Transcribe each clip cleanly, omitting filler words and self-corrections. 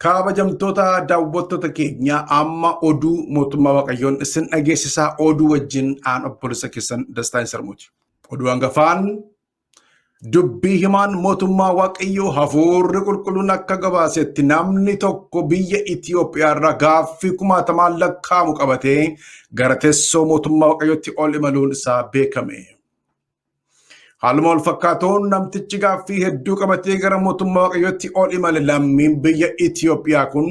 kabajamtoota daawwattoota keenya amma oduu mootummaa Waaqayyoon isin dhageessisaa oduu wajjin aan obbolessa keessan Dastaan Sarmuuti. Oduu hangafaan dubbii himaan mootummaa Waaqayyoo hafuurri qulqulluun akka gabaasetti namni tokko biyya Itoophiyaa irraa gaaffii 60,000 lakkaa'amu qabatee gara teessoo mootummaa Waaqayyootti ol imaluun isaa beekame. Haaluma wal fakkaatuun namtichi gaaffii hedduu qabatee gara mootummaa Waaqayyootti ol imale lammiin biyya Itoophiyaa kun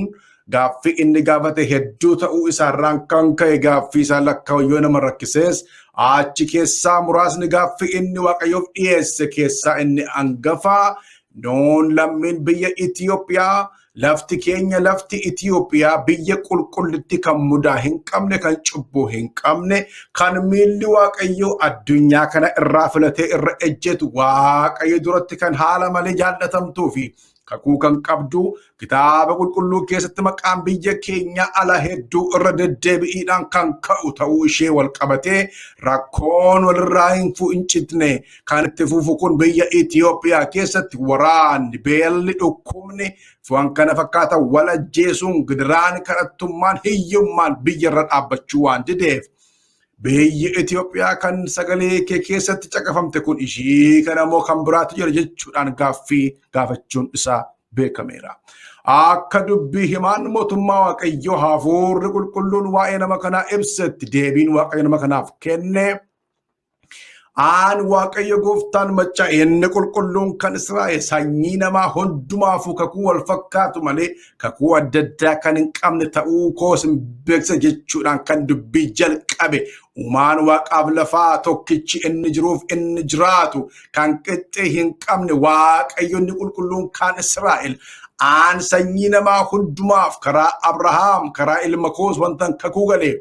gaaffii inni gaafate hedduu ta'uu isaarraan kan ka'e gaaffii isaa lakkaa'u yoo nama rakkisees achi keessaa muraasni gaaffii inni Waaqayyoof dhiyeesse keessaa inni hangafaa noon lammiin biyya Itoophiyaa lafti keenya lafti Itoophiyaa biyya qulqullitti kan mudaa hin qabne kan cubbuu hin qabne kan miilli Waaqayyoo addunyaa kana irraa filatee irra ejjetu Waaqayyo duratti kan haala malee jaallatamtuu fi kakuu kan qabdu kitaaba qulqulluu keessatti maqaan biyya keenya ala hedduu irra deddeebi'iidhaan kan ka'u ta'uu ishee wal qabatee rakkoon walirraa hin fu'incitne kan itti fufu kun biyya Itoophiyaa keessatti waraanni beelli dhukkubni waan kana fakkaata wal ajjeesuun gidiraan kadhattummaan hiyyummaan biyyarra dhaabbachuu waan dideef biyyi Itoophiyaa kan sagalee kee keessatti caqafamte kun ishii kana moo kan biraatu jira jechuudhaan gaaffii gaafachuun isaa beekameera. Akka dubbii himaan mootummaa Waaqayyoo hafuurri qulqulluun waa'ee nama kanaa ibsetti deebiin Waaqayyo nama kanaaf kenne aan Waaqayyo gooftaan machaa inni qulqulluun kan Israa'el sanyii namaa hundumaafuu kakuu wal fakkaatu malee kakuu adda addaa kan hin qabne ta'uu koos hin beeksa jechuudhaan kan dubbii jalqabe uumaan waaqaaf lafaa tokkichi inni jiruuf inni jiraatu kan qixxee hin qabne Waaqayyo inni qulqulluun kan Israa'el aan sanyii namaa hundumaaf karaa Abrahaam karaa ilma koos wantan kakuu galee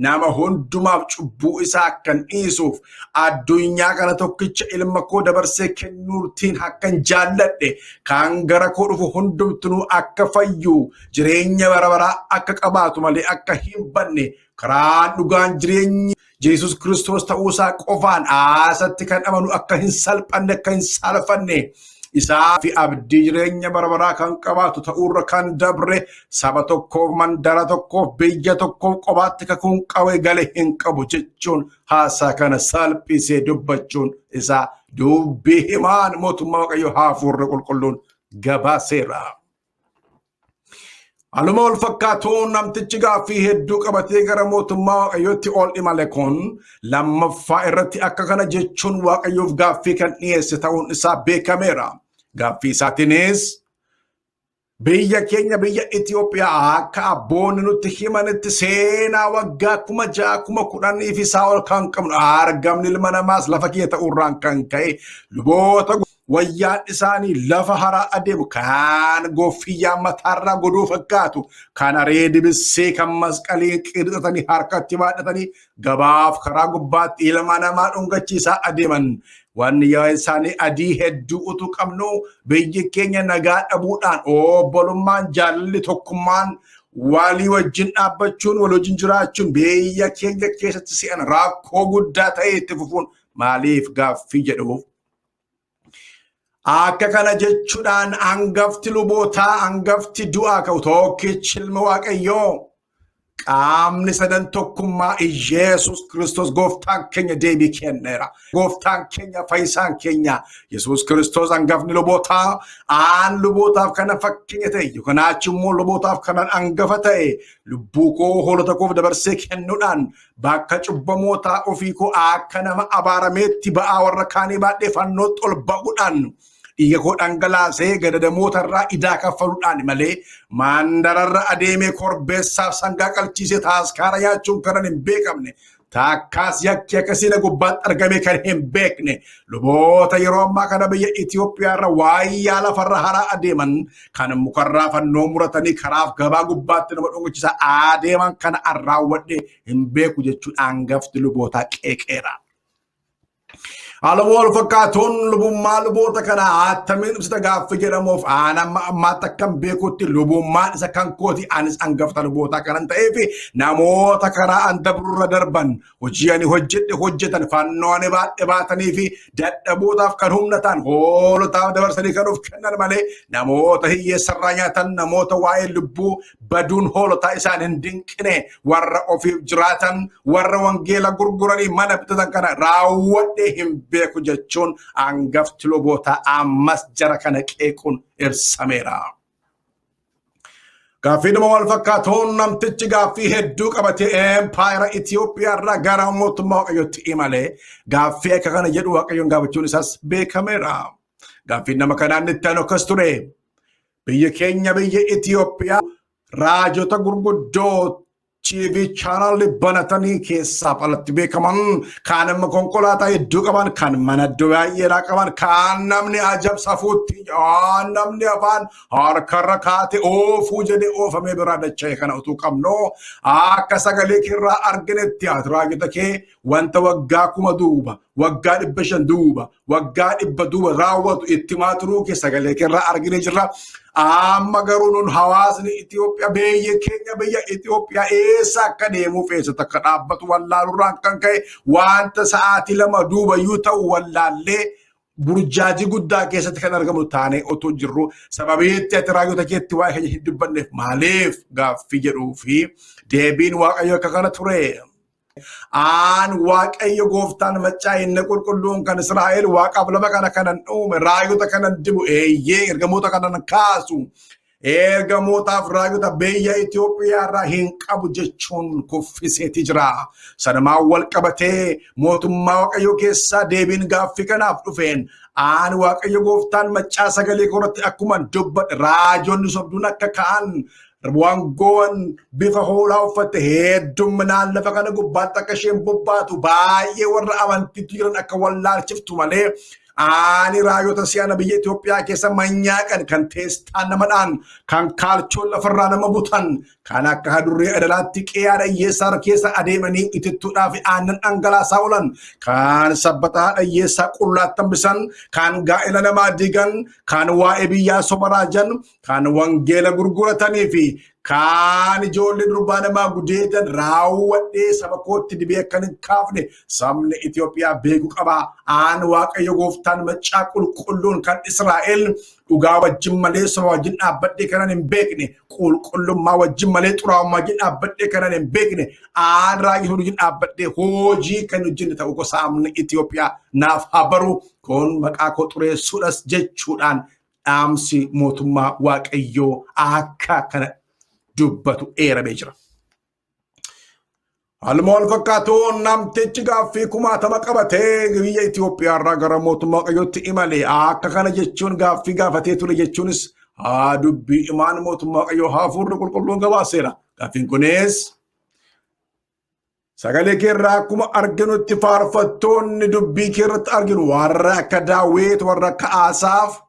nama hundumaaf cubbuu isaa kan dhiisuuf addunyaa kana tokkicha ilma koo dabarsee kennuutiin akkan jaalladhe kan gara koo dhufu hundumtuu akka fayyu jireenya barabaraa akka qabaatu malee akka hin banne karaa dhugaan jireenyi Yesus Kiristoos ta'uusaa qofaan asatti kan amanu akka hin salphanne akka hin salfanne isaa fi abdii jireenya barabaraa kan qabaatu ta'uurra kan dabre saba tokkoof mandara tokkoof biyya tokkoof qobaatti kakuun qawee gale hin qabu jechuun haasaa kana salphisee dubbachuun isaa dubbii himaan mootummaa Waaqayyoo hafuurri qulqulluun gabaaseera. Haaluma wal fakkaatuun namtichi gaaffii hedduu qabatee gara mootummaa Waaqayyootti ol imale kun lammaffaa irratti akka kana jechuun Waaqayyoof gaaffii kan dhiyeesse ta'uun isaa beekameera. Gaaffii isaatiinis biyya keenya biyya Itoophiyaa akka abboonni nutti himanitti seenaa waggaa 6,10 fi isaa ol kan qabnu argamni ilma namaas lafa kee ta'uurraan kan ka'e luboota wayyaan isaanii lafa haraa adeemu kan goffiyyaa mataarraa godhuu fakkaatu kan areedi bissee kan masqalii qirxatanii harkatti baadhatanii gabaaf karaa gubbaatti ilma namaa dhungachiisaa adeeman wanni yaa isaanii adii hedduu utuu qabnu biyyi keenya nagaa dhabuudhaan obbolummaan jaalalli tokkummaan walii wajjin dhaabbachuun wal wajjin jiraachuun biyya keenya keessatti si'an rakkoo guddaa ta'e itti fufuun maaliif gaaffii jedhuuf. Akka kana jechuudhaan hangafti lubootaa hangafti du'aa ka'u tokkichi ilma Waaqayyoo qaamni sadan tokkummaa Yesus Kiristoos gooftaan keenya deebii kenneera. Gooftaan keenya fayyisaan keenya Yesus Kiristoos hangafni lubootaa aan lubootaaf kana fakkeenya ta'e yookaan achimmoo lubootaaf kanan hangafa ta'e lubbuu koo hoolota koof dabarsee kennuudhaan bakka cubbamootaa ofii koo akka nama abaarameetti ba'aa warra kaanii baadhee fannootti ol ba'uudhaan dhiiga koo dhangalaasee gadadamoota irraa idaa kaffaluudhaan malee mandararra adeemee korbeessaaf sangaa qalchiisee taaskaara nyaachuun kan hin beekamne taakkaas yakki akkasiin gubbaatti argame kan hin beekne luboota yeroo ammaa kana biyya Itoophiyaa irra waayyaa lafarra haraa adeeman kan mukarraa fannoo muratanii karaaf gabaa gubbaatti nama dhungachiisaa adeeman kana arraawwadhe hin beeku jechuun hangafti lubootaa qeeqeera. Alawol fakkaatuun lubummaa luboota kana attamiin ibsita gaaffii jedhamuuf ammaa takkan beekutti lubummaan isa kan kooti anis hangafta luboota kanan ta'eefi namoota karaa an dabrurra darban hojii ani hojjetan fannoo ani baadhe baatanii fi dadhabootaaf kan humnatan hoolotaaf dabarsanii kan of kennan malee namoota hiyyeessarraa nyaatan namoota waa'ee lubbuu baduun hoolotaa isaan hin dinqine warra ofiif jiraatan warra wangeela gurguranii mana bitatan kana raawwadhee hin beeku jechuun hangafti luboota ammas jara kana qeequun ibsameera. Gaaffii nama wal fakkaatuun namtichi gaaffii hedduu qabatee empaayeraa Itoophiyaa irraa gara mootummaa Waaqayyootti imalee gaaffii akka kana jedhu Waaqayyoon gaafachuun isaas beekameera. Gaaffii nama kanaan itti aanu akkas ture. Biyya keenya biyya Itoophiyaa raajota gurguddoo TV channel banatanii keessaa alatti beekaman kan amma konkolaataa hedduu qaban kan mana baay'eedhaa qaban kan namni ajab safuutti namni afaan harkarra kaate oofuu jedhee oofamee biraa dacha'e kana utuu qabnu akka sagalee keerraa arginetti raajota kee wanta waggaa 1000 duuba waggaa 500 duuba waggaa 100 duuba raawwatu itti maaturuu kee sagalee keerraa argine jirra. Amma garuu nun hawaasni Itoophiyaa biyya keenya biyya Itoophiyaa eessa akka deemuuf eessatti akka dhaabbatu wallaalurraan kan ka'e wanta sa'aatii 2 duuba yoo ta'u wallaallee burjaajii guddaa keessatti kan argamu taanee otoo jirru sababiitti ati raajota keetti waa'ee keenya hin dubbanneef maaliif gaaffii jedhuu fi deebiin Waaqayyo akka kana ture. Aan Waaqayyo gooftaan maccaa inni qulqulluun kan Israa'el waaqaaf lama kana kanan uume raajota kanan dibu eeyyee ergamoota kanan kaasu ergamootaaf raajota biyya Itoophiyaa irraa hin qabu jechuun kuffiseeti jira. Sanumaan wal qabatee mootummaa Waaqayyo keessaa deebiin gaaffii kanaaf dhufeen aan Waaqayyo gooftaan maccaa sagalee koratti akkuma dubbadhe raajonni sobduun akka ka'an wangoon bifa hoolaa uffatte heddumminaan lafa kana gubbaatti akka isheen bobbaatu baay'ee warra amantiitti jiran akka wallaalchiftu malee ani raajota si'ana biyya Itoophiyaa keessa manyaaqan kan teestaan namadhaan kan kaalchoon lafarraa nama butan kan akka hadurree adalaatti qe'aadha hiyyeessaa keessa adeemanii itittuudhaaf aannan dhangalaasaa oolan kan sabbataa hiyyeessaa qullaattan bisan kan gaa'ela namaa digan kan waa'ee biyyaa soba raajan kan wangeela gurguratanii fi kan ijoollee durbaa namaa gudeedan raawwadhee saba kootti dibee akkan hin kaafne sabni Itoophiyaa beeku qaba. Aan Waaqayyo gooftaan maccaa qulqulluun kan Israa'el dhugaa wajjin malee soba wajjin dhaabbadhee kanan hin beekne qulqullummaa wajjin malee xuraa'ummaa wajjin dhaabbadhee kanan hin beekne aan raajota wajjin dhaabbadhee hojii kan hojjenne ta'u gosa sabni Itoophiyaa naaf haa baru kun maqaa koo xureessuudhas jechuudhaan dhaamsi mootummaa Waaqayyoo akka kana dubbatu eeramee jira. Haaluma wal fakkaatuun namtichi gaaffii 1000 qabatee biyya Itoophiyaa irraa gara mootummaa Waaqayyootti imalee akka kana jechuun gaaffii gaafatee ture jechuunis dubbii imaan mootummaa Waaqayyoo hafuurri qulqulluun gabaaseera. Gaaffiin kunis sagalee keerraa akkuma arginutti faarfattoonni dubbii keerratti arginu warra akka Daawit warra akka Asaaf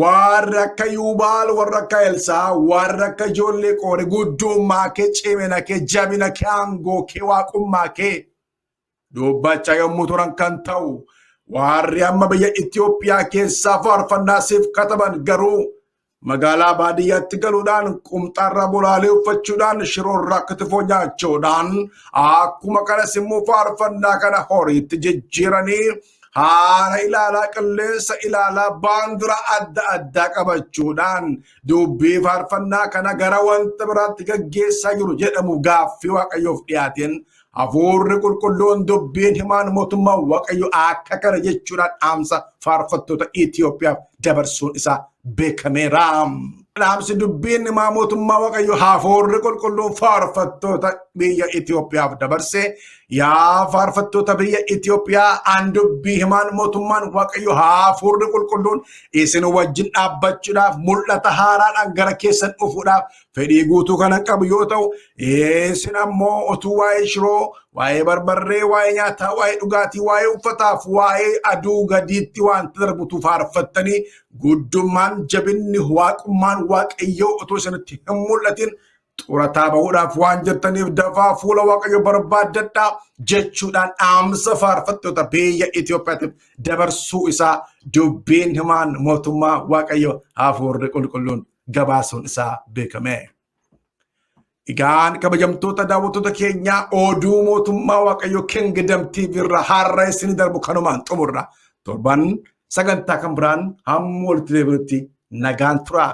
warra akka Yuubaal warra akka Elsaa warra akka ijoollee Qooree guddummaa kee cimina kee jabina kee aangoo kee waaqummaa kee dubbachaa yommuu turan kan ta'u warri amma biyya Itoophiyaa keessaa faarfannaa siif kataban garuu magaalaa baadiyyaatti galuudhaan qumxaarraa bolaalee uffachuudhaan shiroorraa kitifoo nyaachuudhaan akkuma kanas immoo faarfannaa kana horiitti jijjiiranii haala ilaalaa qilleensa ilaalaa baandura adda addaa qabachuudhaan dubbii faarfannaa kana gara wanta biraatti gaggeessaa jiru jedhamu gaaffii Waaqayyoof dhiyaateen hafuurri qulqulluun dubbiin himaan mootummaa Waaqayyo akka kana jechuudhaan dhaamsa faarfattoota Itoophiyaaf dabarsuun isaa beekameera. Dhaamsi dubbiin himaa mootummaa Waaqayyo hafuurri qulqulluun faarfattoota biyya Itoophiyaaf dabarse yaa faarfattoota biyya Itoophiyaa an dubbii himaan mootummaan Waaqayyo hafuurri qulqulluun isin wajjin dhaabbachuudhaaf mul'ata haaraadhaan gara keessan dhufuudhaaf fedhii guutuu kana qabu yoo ta'u isin ammoo utuu waa'ee shiroo waa'ee barbarree waa'ee nyaataa waa'ee dhugaatii waa'ee uffataaf waa'ee aduu gadiitti wanta darbutu faarfattanii guddummaan jabinni waaqummaan Waaqayyoo utuu isinitti hin mul'atin xurataa bahuudhaaf waan jirtaniif dafaa fuula waaqayyo barbaaddadhaa jechuudhaan dhaamsa faarfattoota biyya Itoophiyaatiif dabarsuu isaa dubbiin himaan mootummaa waaqayyo hafuurri qulqulluun gabaasuun isaa beekame. Egaan kabajamtoota daawwattoota keenyaa oduu mootummaa waaqayyo Kingdom TV irraa har'a isin darbu kanumaan xumurra. Torban sagantaa kan biraan hamma walitti deebinutti nagaan turaa.